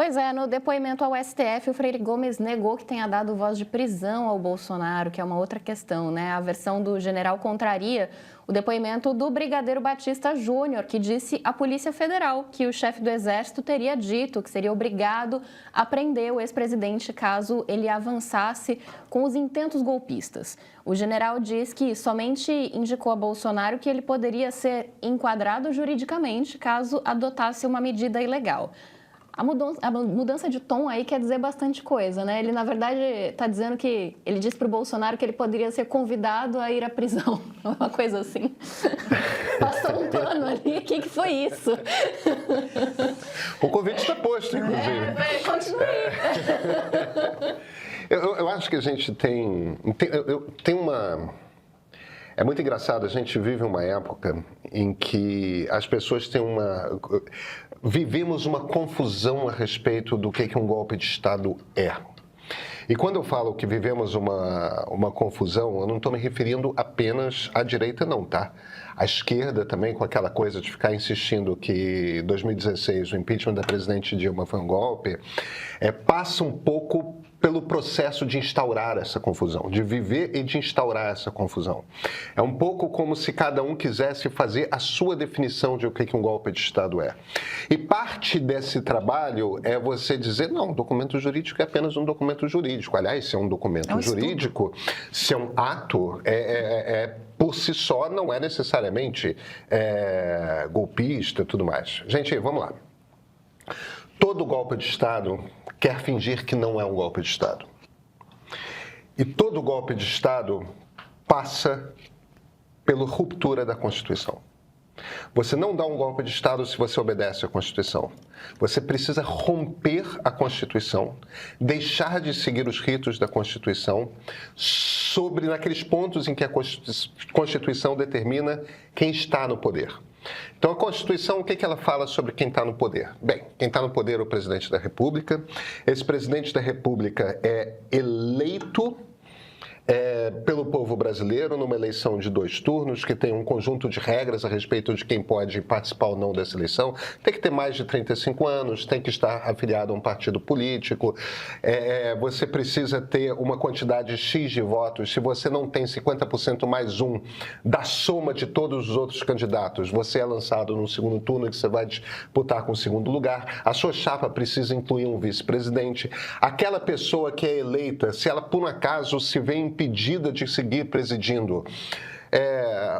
Pois é, no depoimento ao STF, o Freire Gomes negou que tenha dado voz de prisão ao Bolsonaro, que é uma outra questão, né? A versão do general contraria o depoimento do brigadeiro Batista Júnior, que disse à Polícia Federal que o chefe do Exército teria dito que seria obrigado a prender o ex-presidente caso ele avançasse com os intentos golpistas. O general diz que somente indicou a Bolsonaro que ele poderia ser enquadrado juridicamente caso adotasse uma medida ilegal. A mudança de tom aí quer dizer bastante coisa, né? Ele, na verdade, está dizendo que... Ele disse para o Bolsonaro que ele poderia ser convidado a ir à prisão. Uma coisa assim. Passou um pano ali. O que foi isso? O convite está posto, inclusive. Continue aí. Eu acho que a gente tem uma... É muito engraçado, a gente vive uma época em que as pessoas têm vivemos uma confusão a respeito do que um golpe de Estado é. E quando eu falo que vivemos uma confusão, eu não estou me referindo apenas à direita, não, tá? A esquerda também, com aquela coisa de ficar insistindo que em 2016 o impeachment da presidente Dilma foi um golpe, passa um pouco pelo processo de instaurar essa confusão, de viver e de instaurar essa confusão. É um pouco como se cada um quisesse fazer a sua definição de o que um golpe de Estado é. E parte desse trabalho é você dizer, não, documento jurídico é apenas um documento jurídico. Aliás, se é um documento jurídico, se é um ato, por si só não é necessariamente golpista e tudo mais. Gente, vamos lá. Todo golpe de Estado quer fingir que não é um golpe de Estado. E todo golpe de Estado passa pela ruptura da Constituição. Você não dá um golpe de Estado se você obedece à Constituição. Você precisa romper a Constituição, deixar de seguir os ritos da Constituição naqueles pontos em que a Constituição determina quem está no poder. Então, a Constituição, o que ela fala sobre quem está no poder? Bem, quem está no poder é o presidente da República. Esse presidente da República é eleito pelo povo brasileiro numa eleição de 2 turnos, que tem um conjunto de regras a respeito de quem pode participar ou não dessa eleição. Tem que ter mais de 35 anos, tem que estar afiliado a um partido político, você precisa ter uma quantidade X de votos. Se você não tem 50% mais um da soma de todos os outros candidatos, você é lançado no segundo turno e você vai disputar com o segundo lugar. A sua chapa precisa incluir um vice-presidente. Aquela pessoa que é eleita, se ela por um acaso se vê impedida de seguir presidindo,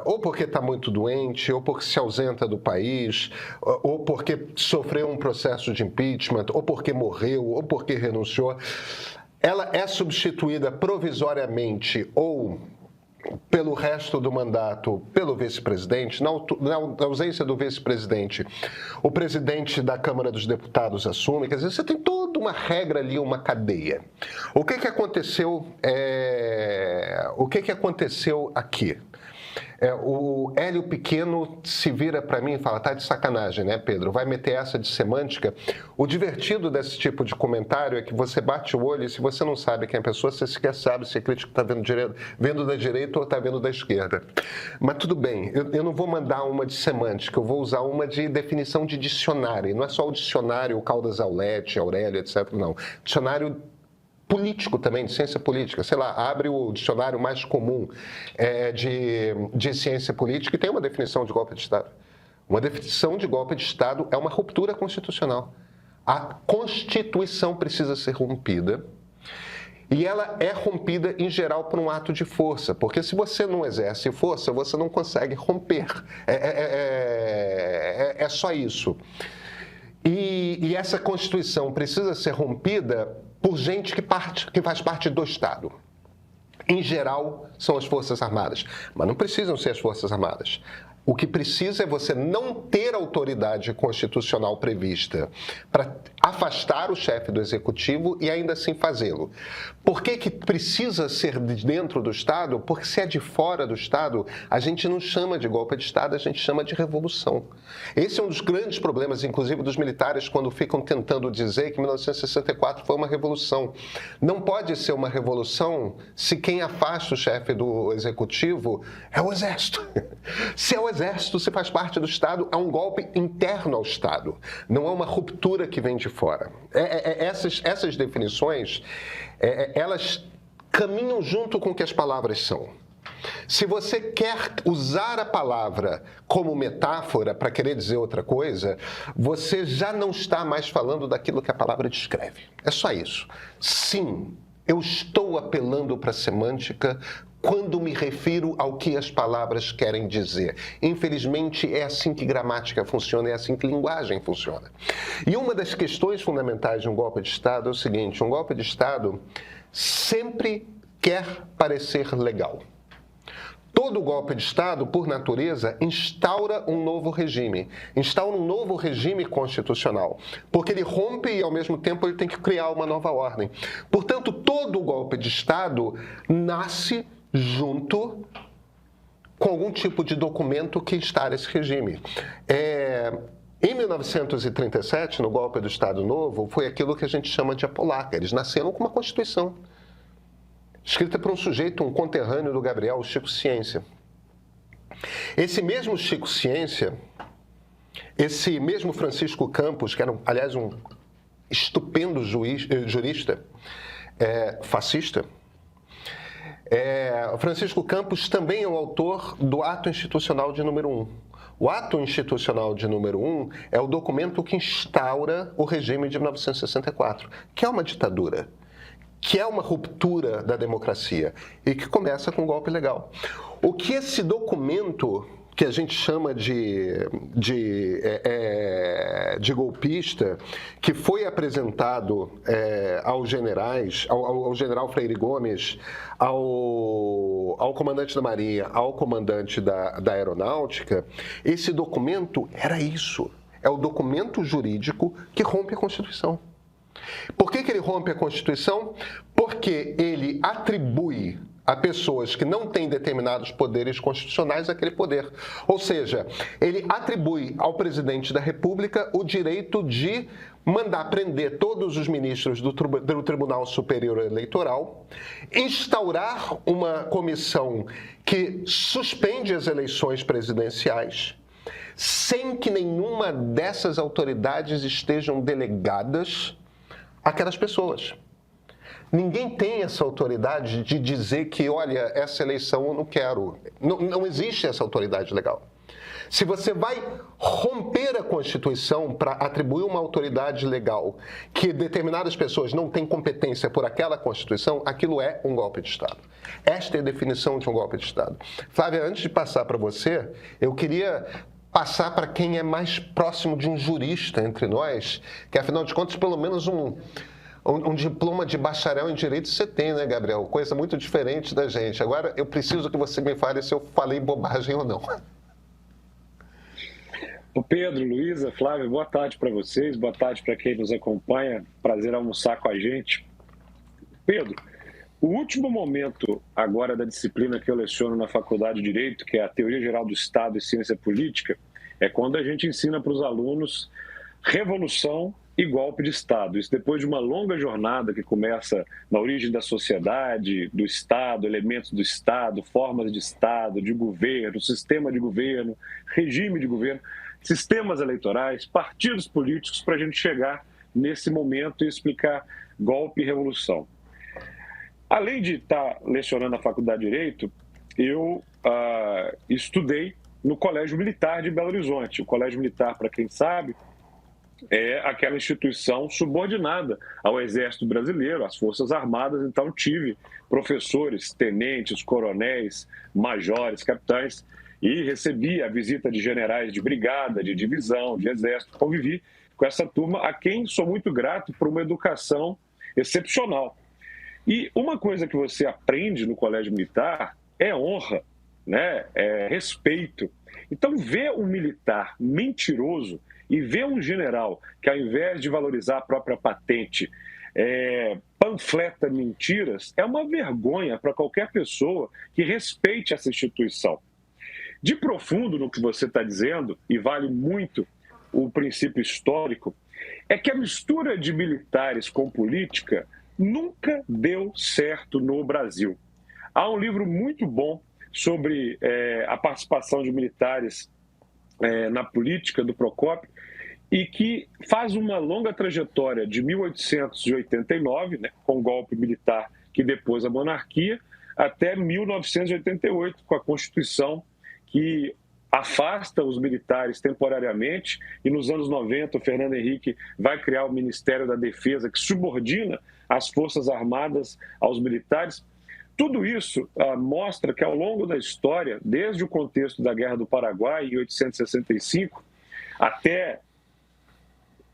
ou porque está muito doente, ou porque se ausenta do país, ou porque sofreu um processo de impeachment, ou porque morreu, ou porque renunciou, ela é substituída provisoriamente ou pelo resto do mandato pelo vice-presidente. Na ausência do vice-presidente, o presidente da Câmara dos Deputados assume. Quer dizer, você tem toda uma regra ali, uma cadeia. O que aconteceu? O que aconteceu aqui? O Hélio Pequeno se vira para mim e fala, tá de sacanagem, né, Pedro? Vai meter essa de semântica? O divertido desse tipo de comentário é que você bate o olho e se você não sabe quem é a pessoa, você sequer sabe se a crítica está vendo da direita ou está vendo da esquerda. Mas tudo bem, eu não vou mandar uma de semântica, eu vou usar uma de definição de dicionário. E não é só o dicionário, o Caldas Aulete, Aurélio, etc. Não. Dicionário político também, de ciência política. Sei lá, abre o dicionário mais comum de ciência política e tem uma definição de golpe de Estado. Uma definição de golpe de Estado é uma ruptura constitucional. A Constituição precisa ser rompida e ela é rompida, em geral, por um ato de força, porque se você não exerce força, você não consegue romper. É só isso. E essa Constituição precisa ser rompida por gente que faz parte do Estado. Em geral, são as Forças Armadas, mas não precisam ser as Forças Armadas. O que precisa é você não ter autoridade constitucional prevista para afastar o chefe do executivo e ainda assim fazê-lo. Por que precisa ser de dentro do Estado? Porque se é de fora do Estado, a gente não chama de golpe de Estado, a gente chama de revolução. Esse é um dos grandes problemas, inclusive, dos militares, quando ficam tentando dizer que 1964 foi uma revolução. Não pode ser uma revolução se quem afasta o chefe do executivo é o Exército. Se é o Exército, se faz parte do Estado, é um golpe interno ao Estado. Não é uma ruptura que vem de fora. Essas definições, elas caminham junto com o que as palavras são. Se você quer usar a palavra como metáfora para querer dizer outra coisa, você já não está mais falando daquilo que a palavra descreve. É só isso. Sim, eu estou apelando para a semântica quando me refiro ao que as palavras querem dizer. Infelizmente, é assim que gramática funciona, é assim que linguagem funciona. E uma das questões fundamentais de um golpe de Estado é o seguinte: um golpe de Estado sempre quer parecer legal. Todo golpe de Estado, por natureza, instaura um novo regime constitucional, porque ele rompe e, ao mesmo tempo, ele tem que criar uma nova ordem. Portanto, todo golpe de Estado nasce junto com algum tipo de documento que instala esse regime. Em 1937, no golpe do Estado Novo, foi aquilo que a gente chama de apolaca. Eles nasceram com uma Constituição, escrita por um sujeito, um conterrâneo do Gabriel, o Chico Ciência. Esse mesmo Chico Ciência, esse mesmo Francisco Campos, que era, aliás, um estupendo jurista fascista, Francisco Campos também é o autor do Ato Institucional de número 1. O Ato Institucional de número 1 é o documento que instaura o regime de 1964, que é uma ditadura, que é uma ruptura da democracia e que começa com um golpe legal. O que esse documento, que a gente chama de golpista, que foi apresentado aos generais, ao general Freire Gomes, ao comandante da Marinha, ao comandante da Aeronáutica, esse documento era isso. É o documento jurídico que rompe a Constituição. Por que ele rompe a Constituição? Porque ele atribui a pessoas que não têm determinados poderes constitucionais aquele poder. Ou seja, ele atribui ao presidente da República o direito de mandar prender todos os ministros do Tribunal Superior Eleitoral, instaurar uma comissão que suspende as eleições presidenciais, sem que nenhuma dessas autoridades estejam delegadas àquelas pessoas. Ninguém tem essa autoridade de dizer que, olha, essa eleição eu não quero. Não existe essa autoridade legal. Se você vai romper a Constituição para atribuir uma autoridade legal que determinadas pessoas não têm competência por aquela Constituição, aquilo é um golpe de Estado. Esta é a definição de um golpe de Estado. Flávia, antes de passar para você, eu queria passar para quem é mais próximo de um jurista entre nós, que, afinal de contas, pelo menos um diploma de bacharel em Direito você tem, né, Gabriel? Coisa muito diferente da gente. Agora, eu preciso que você me fale se eu falei bobagem ou não. O Pedro, Luísa, Flávio, boa tarde para vocês, boa tarde para quem nos acompanha. Prazer almoçar com a gente. Pedro, o último momento agora da disciplina que eu leciono na Faculdade de Direito, que é a Teoria Geral do Estado e Ciência Política, é quando a gente ensina para os alunos revolução e golpe de Estado. Isso depois de uma longa jornada que começa na origem da sociedade, do Estado, elementos do Estado, formas de Estado, de governo, sistema de governo, regime de governo, sistemas eleitorais, partidos políticos, para a gente chegar nesse momento e explicar golpe e revolução. Além de estar lecionando na Faculdade de Direito, eu estudei no Colégio Militar de Belo Horizonte. O Colégio Militar, para quem sabe, é aquela instituição subordinada ao Exército Brasileiro, às Forças Armadas. Então, tive professores, tenentes, coronéis, majores, capitães, e recebi a visita de generais de brigada, de divisão, de exército. Convivi com essa turma, a quem sou muito grato por uma educação excepcional. E uma coisa que você aprende no Colégio Militar é honra, né? É respeito. Então, ver um militar mentiroso e ver um general que, ao invés de valorizar a própria patente, panfleta mentiras, é uma vergonha para qualquer pessoa que respeite essa instituição. De profundo no que você está dizendo, e vale muito o princípio histórico, é que a mistura de militares com política nunca deu certo no Brasil. Há um livro muito bom sobre a participação de militares na política, do Procópio, e que faz uma longa trajetória de 1889, né, com o golpe militar que depôs a monarquia, até 1988, com a Constituição que afasta os militares temporariamente, e nos anos 90 o Fernando Henrique vai criar o Ministério da Defesa, que subordina as Forças Armadas aos militares. Tudo isso mostra que ao longo da história, desde o contexto da Guerra do Paraguai, em 1865, até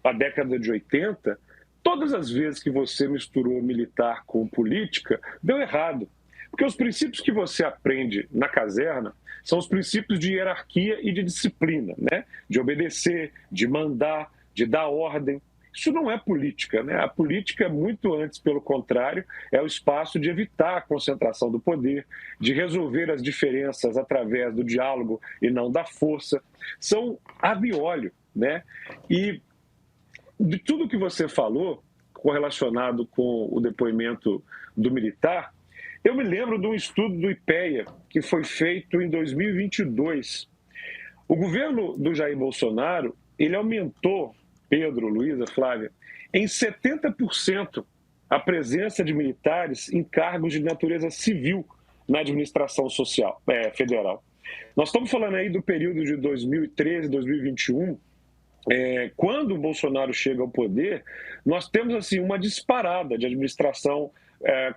a década de 80, todas as vezes que você misturou militar com política, deu errado. Porque os princípios que você aprende na caserna são os princípios de hierarquia e de disciplina, né? De obedecer, de mandar, de dar ordem. Isso não é política, né? A política é muito antes, pelo contrário, é o espaço de evitar a concentração do poder, de resolver as diferenças através do diálogo e não da força. São abiólio, né? E de tudo que você falou, correlacionado com o depoimento do militar, eu me lembro de um estudo do IPEA que foi feito em 2022. O governo do Jair Bolsonaro, ele aumentou, Pedro, Luísa, Flávia, em 70% a presença de militares em cargos de natureza civil na administração social, federal. Nós estamos falando aí do período de 2013, 2021, quando o Bolsonaro chega ao poder, nós temos assim uma disparada de administração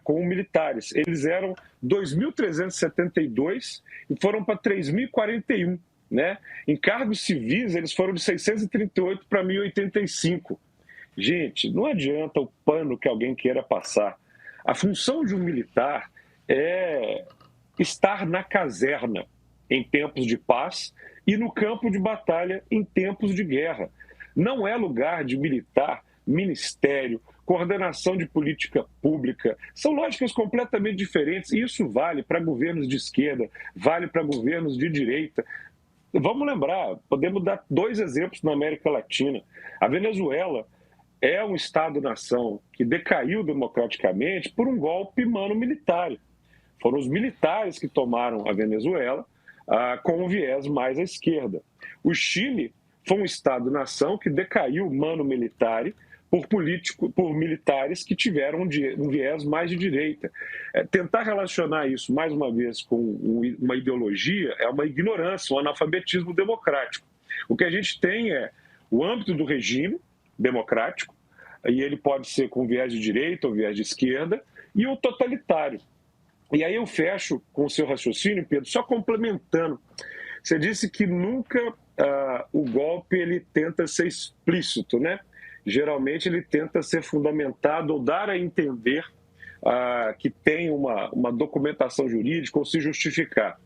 com militares. Eles eram 2.372 e foram para 3.041. Né? Em cargos civis, eles foram de 638 para 1.085. Gente, não adianta o pano que alguém queira passar. A função de um militar é estar na caserna em tempos de paz e no campo de batalha em tempos de guerra. Não é lugar de militar, ministério, coordenação de política pública. São lógicas completamente diferentes e isso vale para governos de esquerda, vale para governos de direita. Vamos lembrar, podemos dar 2 exemplos na América Latina. A Venezuela é um Estado-nação que decaiu democraticamente por um golpe mano-militar. Foram os militares que tomaram a Venezuela com um viés mais à esquerda. O Chile foi um Estado-nação que decaiu mano-militar por militares que tiveram um viés mais de direita. Tentar relacionar isso, mais uma vez, com uma ideologia é uma ignorância, um analfabetismo democrático. O que a gente tem é o âmbito do regime democrático, e ele pode ser com viés de direita ou viés de esquerda, e o totalitário. E aí eu fecho com o seu raciocínio, Pedro, só complementando. Você disse que nunca o golpe ele tenta ser explícito, né? Geralmente ele tenta ser fundamentado ou dar a entender que tem uma documentação jurídica ou se justificar.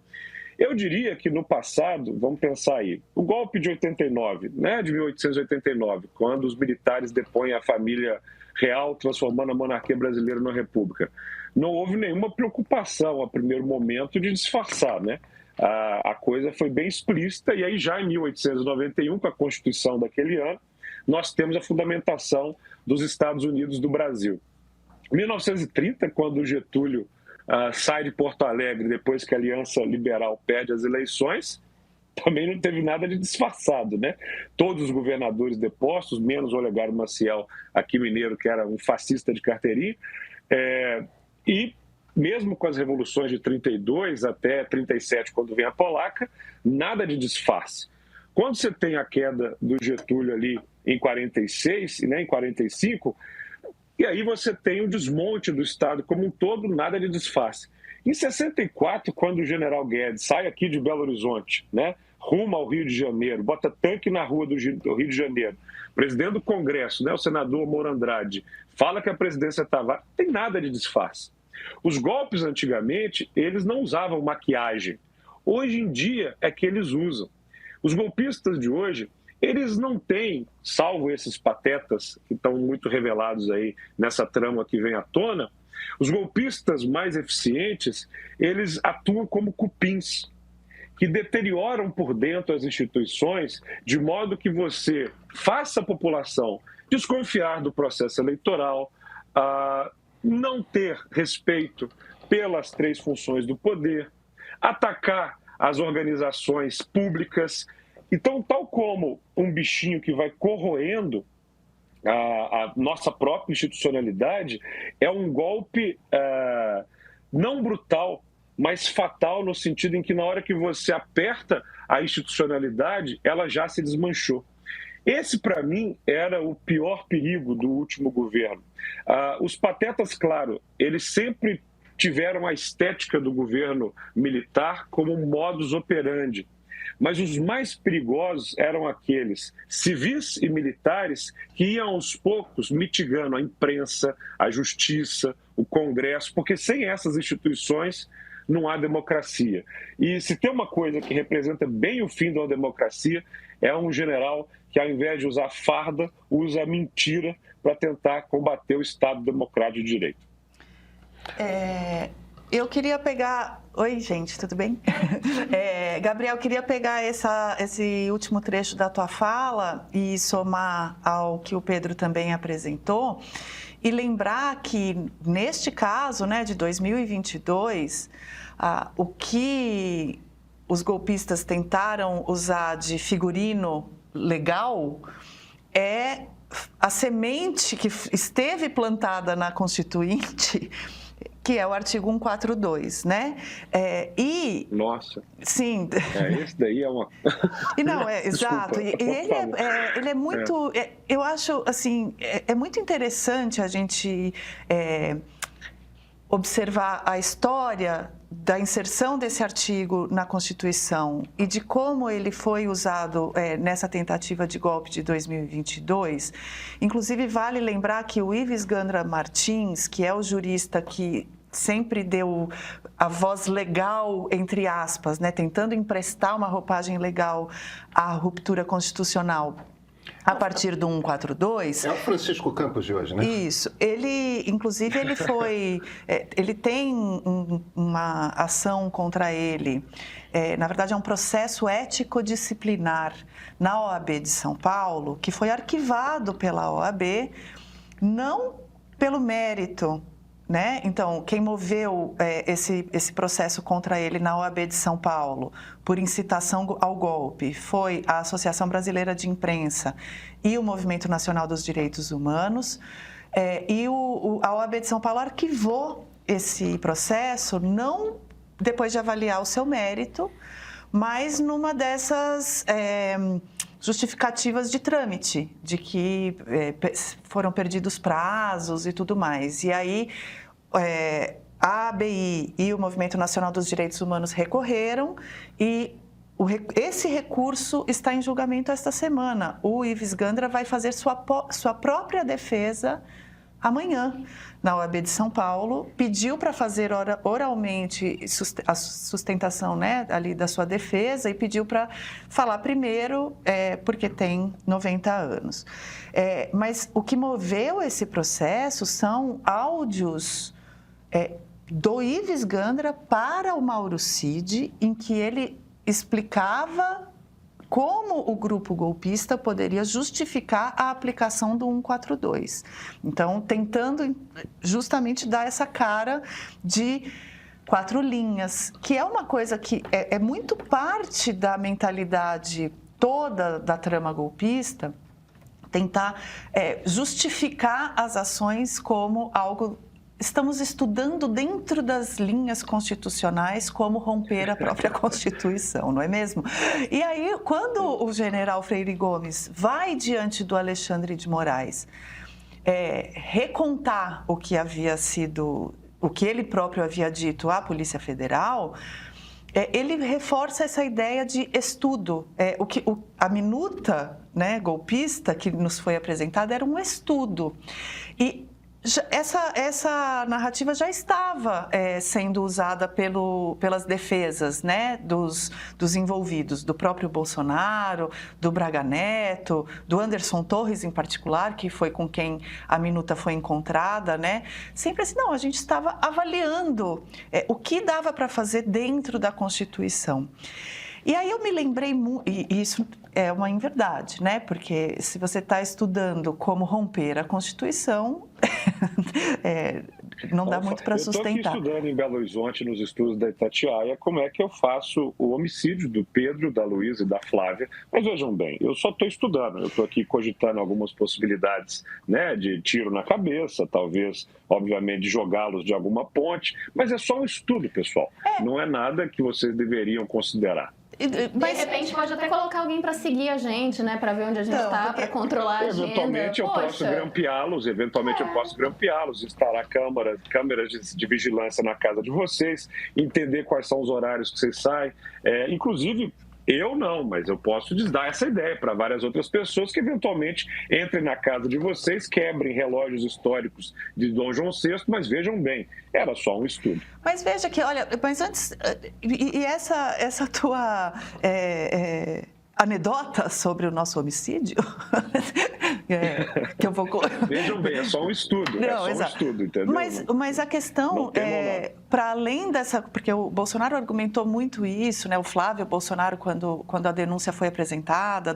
Eu diria que no passado, vamos pensar aí, o golpe de 89, né, de 1889, quando os militares depõem a família real, transformando a monarquia brasileira numa república, não houve nenhuma preocupação, a primeiro momento, de disfarçar, né? A coisa foi bem explícita, e aí já em 1891, com a Constituição daquele ano, nós temos a fundamentação dos Estados Unidos do Brasil. Em 1930, quando o Getúlio sai de Porto Alegre, depois que a Aliança Liberal perde as eleições, também não teve nada de disfarçado, né? Todos os governadores depostos, menos o Olegário Maciel, aqui mineiro, que era um fascista de carteirinha, e mesmo com as revoluções de 32 até 37, quando vem a polaca, nada de disfarce. Quando você tem a queda do Getúlio ali em 46, né, em 45, e aí você tem o desmonte do Estado como um todo, nada de disfarce. Em 64, quando o general Guedes sai aqui de Belo Horizonte, né, rumo ao Rio de Janeiro, bota tanque na rua do Rio de Janeiro, presidente do Congresso, né, o senador Moura Andrade, fala que a presidência estava... Não tem nada de disfarce. Os golpes, antigamente, eles não usavam maquiagem. Hoje em dia é que eles usam. Os golpistas de hoje, eles não têm, salvo esses patetas que estão muito revelados aí nessa trama que vem à tona, os golpistas mais eficientes, eles atuam como cupins, que deterioram por dentro as instituições, de modo que você faça a população desconfiar do processo eleitoral, não ter respeito pelas 3 funções do poder, atacar as organizações públicas Então, tal como um bichinho que vai corroendo a nossa própria institucionalidade, é um golpe não brutal, mas fatal, no sentido em que, na hora que você aperta a institucionalidade, ela já se desmanchou. Esse, para mim, era o pior perigo do último governo. Os patetas, claro, eles sempre tiveram a estética do governo militar como um modus operandi. Mas os mais perigosos eram aqueles civis e militares que iam aos poucos mitigando a imprensa, a justiça, o Congresso, porque sem essas instituições não há democracia. E se tem uma coisa que representa bem o fim de uma democracia, é um general que, ao invés de usar farda, usa a mentira para tentar combater o Estado Democrático de Direito. Eu queria pegar... Oi, gente, tudo bem? Gabriel, queria pegar esse último trecho da tua fala e somar ao que o Pedro também apresentou e lembrar que, neste caso, né, de 2022, o que os golpistas tentaram usar de figurino legal é a semente que esteve plantada na Constituinte, que é o artigo 142, né? Nossa! Sim. Esse daí é uma... Não, exato. E ele é muito... eu acho, assim, é muito interessante a gente observar a história da inserção desse artigo na Constituição e de como ele foi usado nessa tentativa de golpe de 2022. Inclusive, vale lembrar que o Ives Gandra Martins, que é o jurista que sempre deu a voz legal, entre aspas, né, tentando emprestar uma roupagem legal à ruptura constitucional a partir do 142... É o Francisco Campos de hoje, né? Isso. Inclusive, ele foi... ele tem uma ação contra ele. Na verdade, é um processo ético-disciplinar na OAB de São Paulo, que foi arquivado pela OAB, não pelo mérito, né? Então, quem moveu esse processo contra ele na OAB de São Paulo por incitação ao golpe foi a Associação Brasileira de Imprensa e o Movimento Nacional dos Direitos Humanos. A OAB de São Paulo arquivou esse processo, não depois de avaliar o seu mérito, mas numa dessas justificativas de trâmite, de que foram perdidos prazos e tudo mais. E aí, a ABI e o Movimento Nacional dos Direitos Humanos recorreram e esse recurso está em julgamento esta semana. O Ives Gandra vai fazer sua própria defesa amanhã, na OAB de São Paulo, pediu para fazer oralmente a sustentação, né, ali da sua defesa e pediu para falar primeiro, porque tem 90 anos. Mas o que moveu esse processo são áudios do Ives Gandra para o Mauro Cid, em que ele explicava como o grupo golpista poderia justificar a aplicação do 142. Então, tentando justamente dar essa cara de 4 linhas, que é uma coisa que é muito parte da mentalidade toda da trama golpista, tentar justificar as ações como algo... Estamos estudando dentro das linhas constitucionais como romper a própria Constituição, não é mesmo? E aí, quando o general Freire Gomes vai diante do Alexandre de Moraes recontar o que havia sido, o que ele próprio havia dito à Polícia Federal, ele reforça essa ideia de estudo. A minuta, né, golpista que nos foi apresentada era um estudo. E essa narrativa já estava sendo usada pelas defesas, né, dos envolvidos, do próprio Bolsonaro, do Braga Neto, do Anderson Torres em particular, que foi com quem a minuta foi encontrada, né? Sempre assim, não, a gente estava avaliando o que dava para fazer dentro da Constituição. E aí eu me lembrei, e isso é uma inverdade, né? Porque se você está estudando como romper a Constituição, não dá muito para sustentar. Eu estou aqui estudando em Belo Horizonte, nos estudos da Itatiaia, como é que eu faço o homicídio do Pedro, da Luísa e da Flávia. Mas vejam bem, eu só estou estudando, eu estou aqui cogitando algumas possibilidades, né, de tiro na cabeça, talvez, obviamente, de jogá-los de alguma ponte, mas é só um estudo, pessoal. Não é nada que vocês deveriam considerar. Mas, de repente, pode até colocar alguém para seguir a gente, né? Para ver onde a gente está, para controlar a agenda. Eventualmente eu posso grampeá-los, instalar câmeras de vigilância na casa de vocês, entender quais são os horários que vocês saem. Inclusive, eu não, mas eu posso dar essa ideia para várias outras pessoas que eventualmente entrem na casa de vocês, quebrem relógios históricos de Dom João VI, mas vejam bem, era só um estudo. Mas veja que, olha, mas antes, essa tua anedota sobre o nosso homicídio, que eu vou... Vejam bem, é só um estudo, não, um estudo, entendeu? Mas a questão para além dessa, porque o Bolsonaro argumentou muito isso, né? O Flávio Bolsonaro, quando a denúncia foi apresentada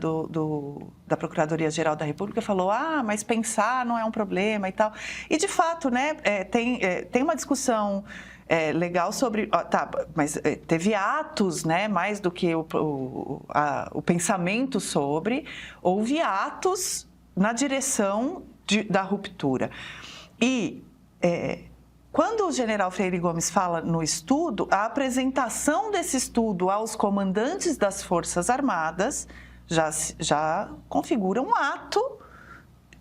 da Procuradoria-Geral da República, falou, mas pensar não é um problema e tal. E, de fato, né, tem uma discussão legal sobre... mas teve atos, né, mais do que o pensamento sobre, houve atos na direção da ruptura. E quando o general Freire Gomes fala no estudo, a apresentação desse estudo aos comandantes das Forças Armadas já configura um ato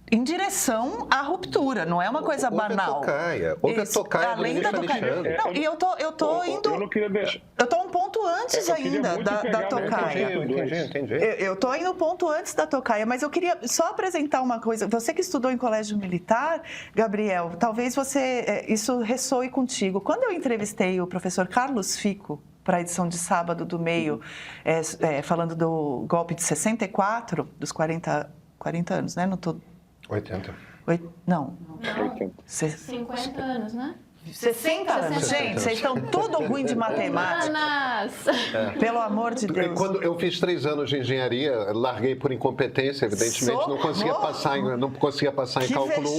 em direção à ruptura, não é uma coisa banal. Houve a tocaia do ministro Alexandre. Não, e eu tô indo... Eu não queria deixar... Eu estou um ponto antes ainda da tocaia. Entendi. Eu estou indo um ponto antes da tocaia, mas eu queria só apresentar uma coisa. Você que estudou em colégio militar, Gabriel, talvez isso ressoe contigo. Quando eu entrevistei o professor Carlos Fico para a edição de sábado do Meio, falando do golpe de 64, dos 40 anos, né? Não tô... 80. Não. 50 anos, né? 60 anos. Gente, vocês estão tudo ruim de matemática. Pelo amor de Deus. Quando eu fiz 3 anos de engenharia, larguei por incompetência, evidentemente, não conseguia passar em cálculo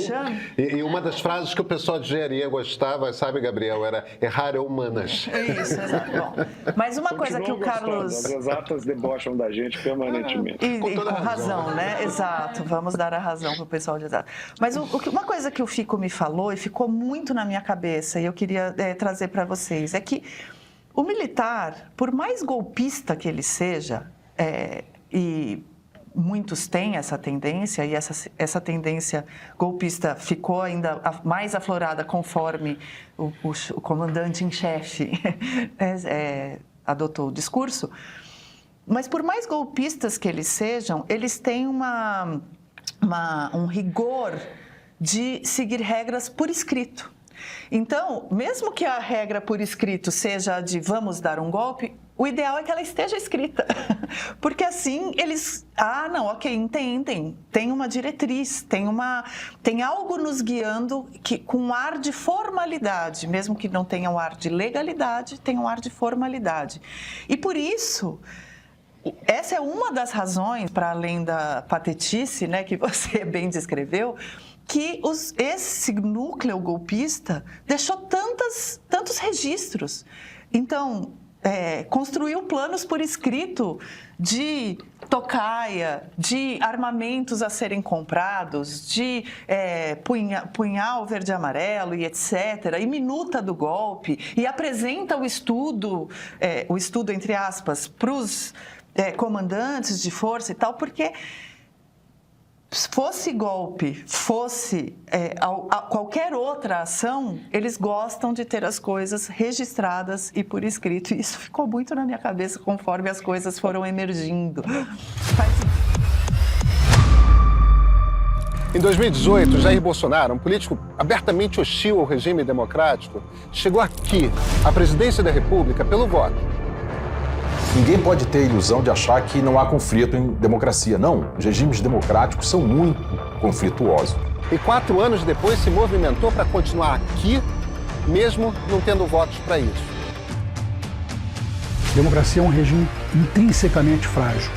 1. E uma das frases que o pessoal de engenharia gostava, sabe, Gabriel, era errar é humanas. Isso, exato. Bom, mas uma coisa que o Carlos... As exatas debocham da gente permanentemente. E com razão, né? Exato. Vamos dar a razão para o pessoal de exato. Mas uma coisa que o Fico me falou e ficou muito na minha cabeça, e eu queria trazer para vocês, é que o militar, por mais golpista que ele seja, e muitos têm essa tendência, e essa tendência golpista ficou ainda mais aflorada conforme o comandante em chefe adotou o discurso, mas por mais golpistas que eles sejam, eles têm um rigor de seguir regras por escrito. Então, mesmo que a regra por escrito seja de vamos dar um golpe, o ideal é que ela esteja escrita. Porque assim eles, entendem, tem uma diretriz, tem algo nos guiando com um ar de formalidade, mesmo que não tenha um ar de legalidade, tem um ar de formalidade. E por isso... Essa é uma das razões, para além da patetice, né, que você bem descreveu, que esse núcleo golpista deixou tantos registros. Então, construiu planos por escrito de tocaia, de armamentos a serem comprados, de punhal verde e amarelo e etc., e minuta do golpe, e apresenta o estudo entre aspas, para os comandantes de força e tal, porque fosse golpe, fosse qualquer outra ação, eles gostam de ter as coisas registradas e por escrito. E isso ficou muito na minha cabeça conforme as coisas foram emergindo. Em 2018, Jair Bolsonaro, um político abertamente hostil ao regime democrático, chegou aqui, à presidência da República, pelo voto. Ninguém pode ter a ilusão de achar que não há conflito em democracia. Não, os regimes democráticos são muito conflituosos. E 4 anos depois se movimentou para continuar aqui, mesmo não tendo votos para isso. Democracia é um regime intrinsecamente frágil.